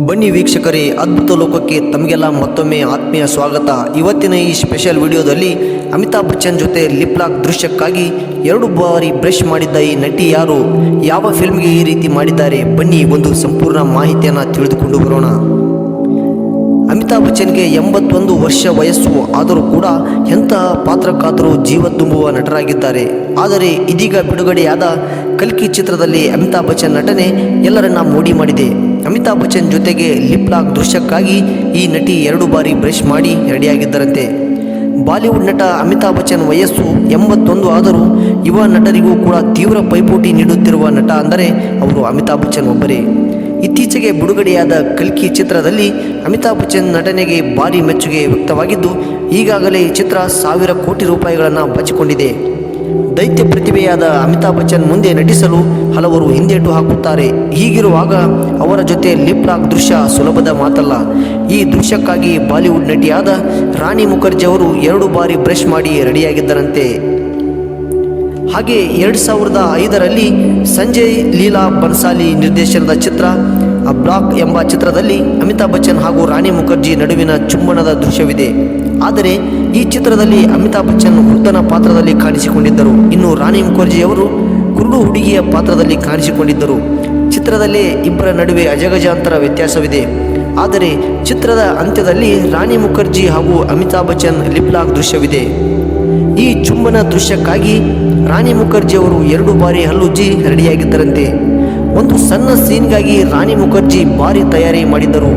ಬನ್ನಿ ವೀಕ್ಷಕರೇ, ಅದ್ಭುತ ಲೋಕಕ್ಕೆ ತಮಗೆಲ್ಲ ಮತ್ತೊಮ್ಮೆ ಆತ್ಮೀಯ ಸ್ವಾಗತ. ಇವತ್ತಿನ ಈ ಸ್ಪೆಷಲ್ ವಿಡಿಯೋದಲ್ಲಿ ಅಮಿತಾಬ್ ಬಚ್ಚನ್ ಜೊತೆ ಲಿಪ್ ಲಾಕ್ ದೃಶ್ಯಕ್ಕಾಗಿ 2 ಬಾರಿ ಬ್ರಷ್ ಮಾಡಿದ್ದ ಈ ನಟಿ ಯಾರು, ಯಾವ ಫಿಲ್ಮ್ಗೆ ಈ ರೀತಿ ಮಾಡಿದ್ದಾರೆ, ಬನ್ನಿ ಒಂದು ಸಂಪೂರ್ಣ ಮಾಹಿತಿಯನ್ನು ತಿಳಿದುಕೊಂಡು ಬರೋಣ. ಅಮಿತಾಬ್ ಬಚ್ಚನ್ಗೆ 81 ವರ್ಷ ವಯಸ್ಸು ಆದರೂ ಕೂಡ ಎಂತಹ ಪಾತ್ರಕ್ಕಾದರೂ ಜೀವ ತುಂಬುವ ನಟರಾಗಿದ್ದಾರೆ. ಆದರೆ ಇದೀಗ ಬಿಡುಗಡೆಯಾದ ಕಲ್ಕಿ ಚಿತ್ರದಲ್ಲಿ ಅಮಿತಾಬ್ ಬಚ್ಚನ್ ನಟನೆ ಎಲ್ಲರನ್ನ ಮೋಡಿ ಮಾಡಿದೆ. ಅಮಿತಾಬ್ ಬಚ್ಚನ್ ಜೊತೆಗೆ ಲಿಪ್ ಲಾಕ್ ದೃಶ್ಯಕ್ಕಾಗಿ ಈ ನಟಿ 2 ಬಾರಿ ಬ್ರಷ್ ಮಾಡಿ ರೆಡಿಯಾಗಿದ್ದರಂತೆ. ಬಾಲಿವುಡ್ ನಟ ಅಮಿತಾಬ್ ಬಚ್ಚನ್ ವಯಸ್ಸು 81 ಆದರೂ ಯುವ ನಟರಿಗೂ ಕೂಡ ತೀವ್ರ ಪೈಪೋಟಿ ನೀಡುತ್ತಿರುವ ನಟ ಅಂದರೆ ಅವರು ಅಮಿತಾಬ್ ಬಚ್ಚನ್ ಒಬ್ಬರೇ. ಇತ್ತೀಚೆಗೆ ಬಿಡುಗಡೆಯಾದ ಕಲ್ಕಿ ಚಿತ್ರದಲ್ಲಿ ಅಮಿತಾಬ್ ಬಚ್ಚನ್ ನಟನೆಗೆ ಭಾರಿ ಮೆಚ್ಚುಗೆ ವ್ಯಕ್ತವಾಗಿದ್ದು, ಈಗಾಗಲೇ ಈ ಚಿತ್ರ 1000 ಕೋಟಿ ರೂಪಾಯಿಗಳನ್ನು ಬಚ್ಚಿಕೊಂಡಿದೆ. ದೈತ್ಯ ಪ್ರತಿಭೆಯಾದ ಅಮಿತಾಬ್ ಬಚ್ಚನ್ ಮುಂದೆ ನಟಿಸಲು ಹಲವರು ಹಿಂದೇಟು ಹಾಕುತ್ತಾರೆ. ಹೀಗಿರುವಾಗ ಅವರ ಜೊತೆ ಲಿಪ್ ಲಾಕ್ ದೃಶ್ಯ ಸುಲಭದ ಮಾತಲ್ಲ. ಈ ದೃಶ್ಯಕ್ಕಾಗಿ ಬಾಲಿವುಡ್ ನಟಿಯಾದ ರಾಣಿ ಮುಖರ್ಜಿ ಅವರು 2 ಬಾರಿ ಬ್ರಷ್ ಮಾಡಿ ರೆಡಿಯಾಗಿದ್ದರಂತೆ. ಹಾಗೆ 2005ರಲ್ಲಿ ಸಂಜಯ್ ಲೀಲಾ ಬನ್ಸಾಲಿ ನಿರ್ದೇಶನದ ಚಿತ್ರ ಬ್ಲಾಕ್ ಎಂಬ ಚಿತ್ರದಲ್ಲಿ ಅಮಿತಾಬ್ ಬಚ್ಚನ್ ಹಾಗೂ ರಾಣಿ ಮುಖರ್ಜಿ ನಡುವಿನ ಚುಂಬನದ ದೃಶ್ಯವಿದೆ. ಆದರೆ ಈ ಚಿತ್ರದಲ್ಲಿ ಅಮಿತಾಬ್ ಬಚ್ಚನ್ ವೃದ್ಧನ ಪಾತ್ರದಲ್ಲಿ ಕಾಣಿಸಿಕೊಂಡಿದ್ದರು. ಇನ್ನು ರಾಣಿ ಮುಖರ್ಜಿಯವರು ಕುರುಡು ಹುಡುಗಿಯ ಪಾತ್ರದಲ್ಲಿ ಕಾಣಿಸಿಕೊಂಡಿದ್ದರು. ಚಿತ್ರದಲ್ಲಿ ಇಬ್ಬರ ನಡುವೆ ಅಜಗಜಾಂತರ ವ್ಯತ್ಯಾಸವಿದೆ. ಆದರೆ ಚಿತ್ರದ ಅಂತ್ಯದಲ್ಲಿ ರಾಣಿ ಮುಖರ್ಜಿ ಹಾಗೂ ಅಮಿತಾಬ್ ಬಚ್ಚನ್ ಲಿಪ್ ಲಾಕ್ ದೃಶ್ಯವಿದೆ. ಈ ಚುಂಬನ ದೃಶ್ಯಕ್ಕಾಗಿ ರಾಣಿ ಮುಖರ್ಜಿ ಅವರು 2 ಬಾರಿ ಹಲ್ಲುಜ್ಜಿ ರೆಡಿಯಾಗಿದ್ದರಂತೆ. ಒಂದು ಸಣ್ಣ ಸೀನ್ಗಾಗಿ ರಾಣಿ ಮುಖರ್ಜಿ ಭಾರಿ ತಯಾರಿ ಮಾಡಿದ್ದರು.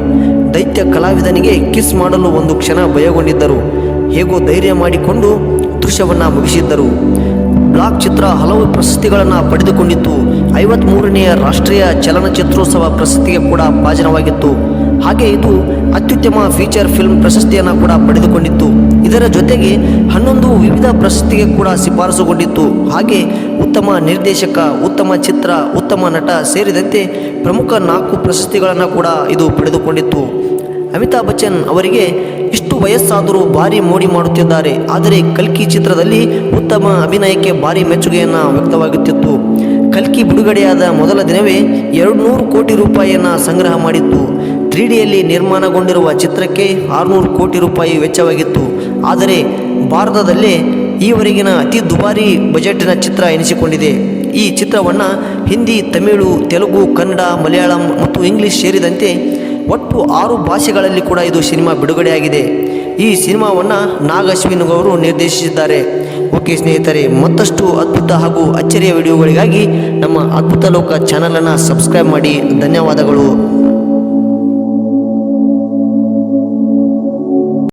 ದೈತ್ಯ ಕಲಾವಿದನಿಗೆ ಕಿಸ್ ಮಾಡಲು ಒಂದು ಕ್ಷಣ ಭಯಗೊಂಡಿದ್ದರು. ಹೇಗೋ ಧೈರ್ಯ ಮಾಡಿಕೊಂಡು ದೃಶ್ಯವನ್ನು ಮುಗಿಸಿದ್ದರು. ಬ್ಲಾಕ್ ಚಿತ್ರ ಹಲವು ಪ್ರಶಸ್ತಿಗಳನ್ನು ಪಡೆದುಕೊಂಡಿತ್ತು. 53ನೇ ರಾಷ್ಟ್ರೀಯ ಚಲನಚಿತ್ರೋತ್ಸವ ಪ್ರಶಸ್ತಿಗೆ ಕೂಡ ಭಾಜನವಾಗಿತ್ತು. ಹಾಗೆ ಇದು ಅತ್ಯುತ್ತಮ ಫೀಚರ್ ಫಿಲ್ಮ್ ಪ್ರಶಸ್ತಿಯನ್ನು ಕೂಡ ಪಡೆದುಕೊಂಡಿತ್ತು. ಇದರ ಜೊತೆಗೆ 11 ವಿವಿಧ ಪ್ರಶಸ್ತಿಗೆ ಕೂಡ ಶಿಫಾರಸುಗೊಂಡಿತ್ತು. ಹಾಗೆ ಉತ್ತಮ ನಿರ್ದೇಶಕ, ಉತ್ತಮ ಚಿತ್ರ, ಉತ್ತಮ ನಟ ಸೇರಿದಂತೆ ಪ್ರಮುಖ 4 ಪ್ರಶಸ್ತಿಗಳನ್ನು ಕೂಡ ಇದು ಪಡೆದುಕೊಂಡಿತ್ತು. ಅಮಿತಾಬ್ ಬಚ್ಚನ್ ಅವರಿಗೆ ಇಷ್ಟು ವಯಸ್ಸಾದರೂ ಭಾರಿ ಮೋಡಿ ಮಾಡುತ್ತಿದ್ದಾರೆ. ಆದರೆ ಕಲ್ಕಿ ಚಿತ್ರದಲ್ಲಿ ಉತ್ತಮ ಅಭಿನಯಕ್ಕೆ ಭಾರಿ ಮೆಚ್ಚುಗೆಯನ್ನು ವ್ಯಕ್ತವಾಗುತ್ತಿತ್ತು. ಕಲ್ಕಿ ಬಿಡುಗಡೆಯಾದ ಮೊದಲ ದಿನವೇ 200 ಕೋಟಿ ರೂಪಾಯಿಯನ್ನು ಸಂಗ್ರಹ ಮಾಡಿತ್ತು. 3Dಯಲ್ಲಿ ನಿರ್ಮಾಣಗೊಂಡಿರುವ ಚಿತ್ರಕ್ಕೆ 600 ಕೋಟಿ ರೂಪಾಯಿ ವೆಚ್ಚವಾಗಿತ್ತು. ಆದರೆ ಭಾರತದಲ್ಲೇ ಈವರೆಗಿನ ಅತಿ ದುಬಾರಿ ಬಜೆಟ್ನ ಚಿತ್ರ ಎನಿಸಿಕೊಂಡಿದೆ. ಈ ಚಿತ್ರವನ್ನು ಹಿಂದಿ, ತಮಿಳು, ತೆಲುಗು, ಕನ್ನಡ, ಮಲಯಾಳಂ ಮತ್ತು ಇಂಗ್ಲಿಷ್ ಸೇರಿದಂತೆ ಒಟ್ಟು 6 ಭಾಷೆಗಳಲ್ಲಿ ಕೂಡ ಇದು ಸಿನಿಮಾ ಬಿಡುಗಡೆಯಾಗಿದೆ. ಈ ಸಿನಿಮಾವನ್ನು ನಾಗ್ ಅಶ್ವಿನ್ ಅವರು ನಿರ್ದೇಶಿಸಿದ್ದಾರೆ. ಓಕೆ ಸ್ನೇಹಿತರೆ, ಮತ್ತಷ್ಟು ಅದ್ಭುತ ಹಾಗೂ ಅಚ್ಚರಿಯ ವಿಡಿಯೋಗಳಿಗಾಗಿ ನಮ್ಮ ಅದ್ಭುತ ಲೋಕ ಚಾನಲನ್ನು ಸಬ್ಸ್ಕ್ರೈಬ್ ಮಾಡಿ. ಧನ್ಯವಾದಗಳು.